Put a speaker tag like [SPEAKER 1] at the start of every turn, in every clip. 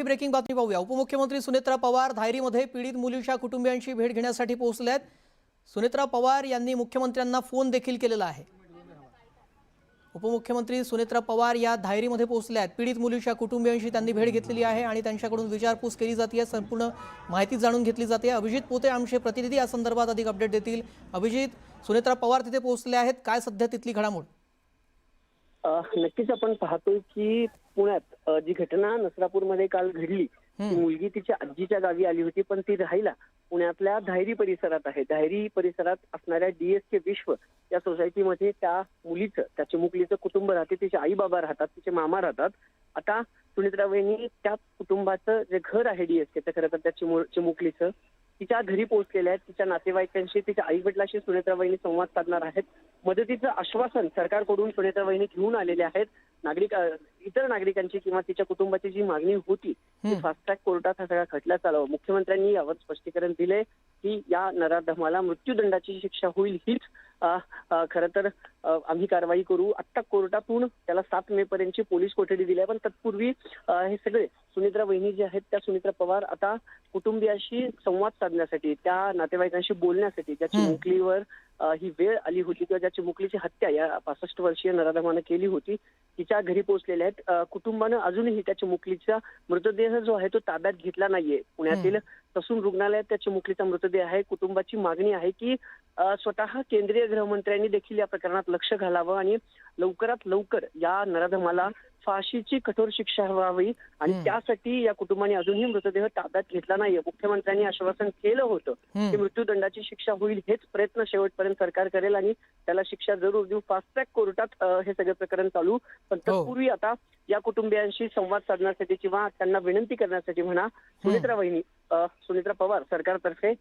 [SPEAKER 1] Breaking बातमी पाहूया। उपमुख्यमंत्री सुनेत्रा पवार धायरीमध्ये पीडित मुलीच्या कुटुंबियांची भेट घेण्यासाठी पोहोचल्यात। सुनेत्रा पवार यांनी मुख्यमंत्र्यांना फोन देखील केलेला आहे। उपमुख्यमंत्री सुनेत्रा पवार या धायरीमध्ये पोहोचल्यात। पीडित मुलीच्या कुटुंबियांशी त्यांनी भेट घेतलेली आहे आणि त्यांच्याकडून विचारपूस केली जाते, संपूर्ण माहिती जाणून घेतली जाते। अभिजित पोते आमचे प्रतिनिधी या संदर्भात अधिक अपडेट देतील। अभिजित, सुनेत्रा पवार तिथे पोहोचले आहेत, काय सध्या तिथली घडामोड?
[SPEAKER 2] नक्कीच आपण पाहतोय की पुण्यात जी घटना नसरापूरमध्ये काल घडली, ती मुलगी तिच्या आजीच्या गावी आली होती, पण ती राहायला पुण्यातल्या धायरी परिसरात आहे। धायरी परिसरात असणाऱ्या DSK विश्व या सोसायटीमध्ये त्या मुलीचं, त्या चिमुकलीचं कुटुंब राहते। तिचे आई बाबा राहतात, तिचे मामा राहतात। आता सुनेत्रा वहिनी त्या कुटुंबाचं जे घर आहे DSKचं, खरं तर त्या चिमुकलीचं, तिच्या घरी पोहोचलेल्या आहेत। तिच्या नातेवाईकांशी, तिच्या आई वडिलांशी सुनेत्रा वहिनी संवाद साधणार आहेत। मदतीचं आश्वासन सरकारकडून सुनेत्रा वहिनी घेऊन आलेले आहेत। इतर नागरिकांची किंवा तिच्या कुटुंबाची जी मागणी होती ती फास्ट ट्रॅक कोर्टात हा सगळा खटला चालवा। मुख्यमंत्र्यांनी यावर स्पष्टीकरण दिले की या नराधमाला मृत्यूदंडाची शिक्षा होईल, हीच खरं तर आम्ही कारवाई करू। आता कोर्टातून त्याला 7 मे पर्यंतची पोलीस कोठडी दिली आहे, पण तत्पूर्वी हे सगळे सुनेत्रा वहिनी जे आहेत त्या सुनेत्रा पवार आता कुटुंबियाशी संवाद साधण्यासाठी, त्या नातेवाईकांशी बोलण्यासाठी, ज्या चिमुकलीवर ही वेळ आली होती किंवा ज्या चिमुकलीची हत्या या 65 वर्षीय नराधमानं केली होती, तिच्या घरी पोहोचलेल्या आहेत। कुटुंबानं अजूनही त्या चिमुकलीचा मृतदेह जो आहे तो ताब्यात घेतला नाहीये। पुण्यातील ससून रुग्णालयात त्या चिमुकलीचा मृतदेह आहे। कुटुंबाची मागणी आहे की स्वतः केंद्रीय गृहमंत्र्यांनी देखील या प्रकरणात लक्ष घालावं आणि लवकरात लवकर या नराधमाला फाशीची कठोर शिक्षा व्हावी, आणि त्यासाठी या कुटुंबाने अजूनही मृतदेह ताब्यात घेतला नाहीये। मुख्यमंत्र्यांनी आश्वासन केलं होतं की मृत्यूदंडाची शिक्षा होईल, हेच प्रयत्न शेवटपर्यंत सरकार करेल आणि त्याला शिक्षा जरूर देऊ। फास्ट ट्रॅक कोर्टात हे सगळं प्रकरण चालू, पण तत्पूर्वी आता या कुटुंबियांशी संवाद साधण्यासाठी किंवा त्यांना विनंती करण्यासाठी म्हणा, सुनेत्रा पवार सरकारतर्फे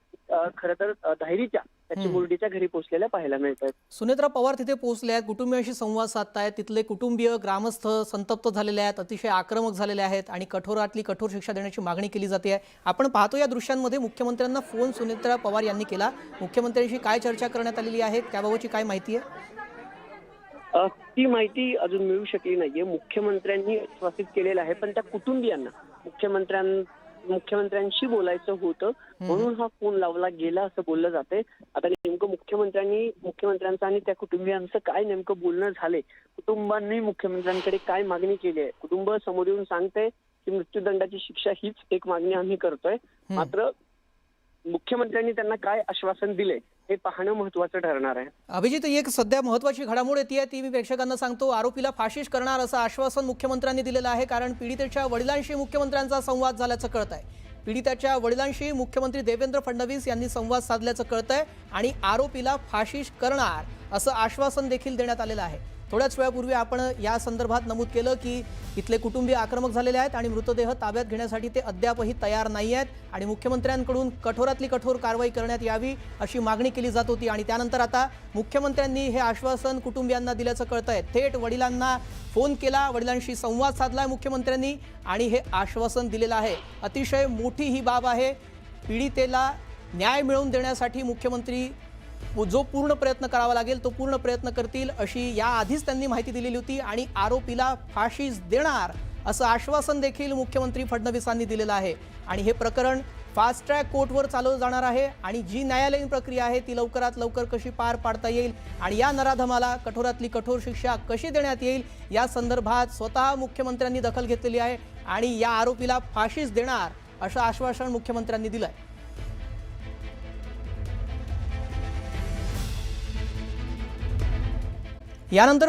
[SPEAKER 2] खरं तर धायरीच्या त्याची मुलगीच्या घरी पोहोचलेल्या पाहायला मिळत आहेत।
[SPEAKER 1] सुनेत्रा पवार तिथे पोहोचल्या आहेत, कुटुंबियांशी संवाद साधतायत। तिथले कुटुंबीय ग्रामस्थ संतप्त झालेले आहेत, अतिशय आक्रमक झालेले आहेत आणि कठोरातली कठोर शिक्षा देण्याची मागणी केली जाते। आपण पाहतो या दृश्यांमध्ये मुख्यमंत्र्यांना फोन सुनेत्रा पवार यांनी केला। मुख्यमंत्र्यांशी काय चर्चा करण्यात आलेली आहे, त्याबाबतची काय माहिती आहे?
[SPEAKER 2] ती माहिती अजून मिळू शकली नाहीये। मुख्यमंत्र्यांनी आश्वासित केलेलं आहे, पण त्या कुटुंबियांना मुख्यमंत्र्यांशी बोलायचं होतं, म्हणून हा फोन लावला गेला असं बोललं जाते। आता नेमकं मुख्यमंत्र्यांचं आणि त्या कुटुंबियांचं काय नेमकं बोलणं झालंय, कुटुंबांनी मुख्यमंत्र्यांकडे काय मागणी केली आहे, कुटुंब समोर येऊन सांगतंय की मृत्यूदंडाची शिक्षा हीच एक मागणी आम्ही करतोय, मात्र मुख्यमंत्र्यांनी त्यांना काय आश्वासन दिले हे पाहणं महत्वाचं ठरणार आहे।
[SPEAKER 1] अभिजित, एक सध्या महत्वाची घडामोड येते ती मी प्रेक्षकांना सांगतो। आरोपीला फाशीश करणार असं आश्वासन मुख्यमंत्र्यांनी दिलेलं आहे, कारण पीडितेच्या वडिलांशी मुख्यमंत्र्यांचा संवाद झाल्याचं कळत आहे। पीडिताच्या वडिलांशी मुख्यमंत्री देवेंद्र फडणवीस यांनी संवाद साधल्याचं कळतंय आणि आरोपीला फाशीश करणार असं आश्वासन देखील देण्यात आलेलं आहे। थोड्याच वेळापूर्वी आपण या संदर्भात नमूद केलं की इथले कुटुंबीय आक्रमक झालेले आहेत आणि मृतदेह ताब्यात घेण्यासाठी ते अद्यापही तयार नाही आहेत आणि मुख्यमंत्र्यांकडून कठोरातली कठोर कारवाई करण्यात यावी अशी मागणी केली जात होती। आणि त्यानंतर आता मुख्यमंत्र्यांनी हे आश्वासन कुटुंबियांना दिल्याचं कळतंय। थेट वडिलांना फोन केला, वडिलांशी संवाद साधलाय मुख्यमंत्र्यांनी आणि हे आश्वासन दिलेलं आहे। अतिशय मोठी ही बाब आहे। पीडितेला न्याय मिळवून देण्यासाठी मुख्यमंत्री जो पूर्ण प्रयत्न करावा लागेल तो पूर्ण प्रयत्न करतील अशी याआधीच त्यांनी माहिती दिलेली होती आणि आरोपीला फाशीच देणार असं आश्वासन देखील मुख्यमंत्री फडणवीसांनी दिलेलं आहे। आणि हे प्रकरण फास्ट ट्रॅक कोर्टवर चालवलं जाणार आहे आणि जी न्यायालयीन प्रक्रिया आहे ती लवकरात लवकर कशी पार पाडता येईल आणि या नराधमाला कठोरातली कठोर शिक्षा कशी देण्यात येईल या संदर्भात स्वतः मुख्यमंत्र्यांनी दखल घेतलेली आहे आणि या आरोपीला फाशीच देणार असं आश्वासन मुख्यमंत्र्यांनी दिलंय। यानंतर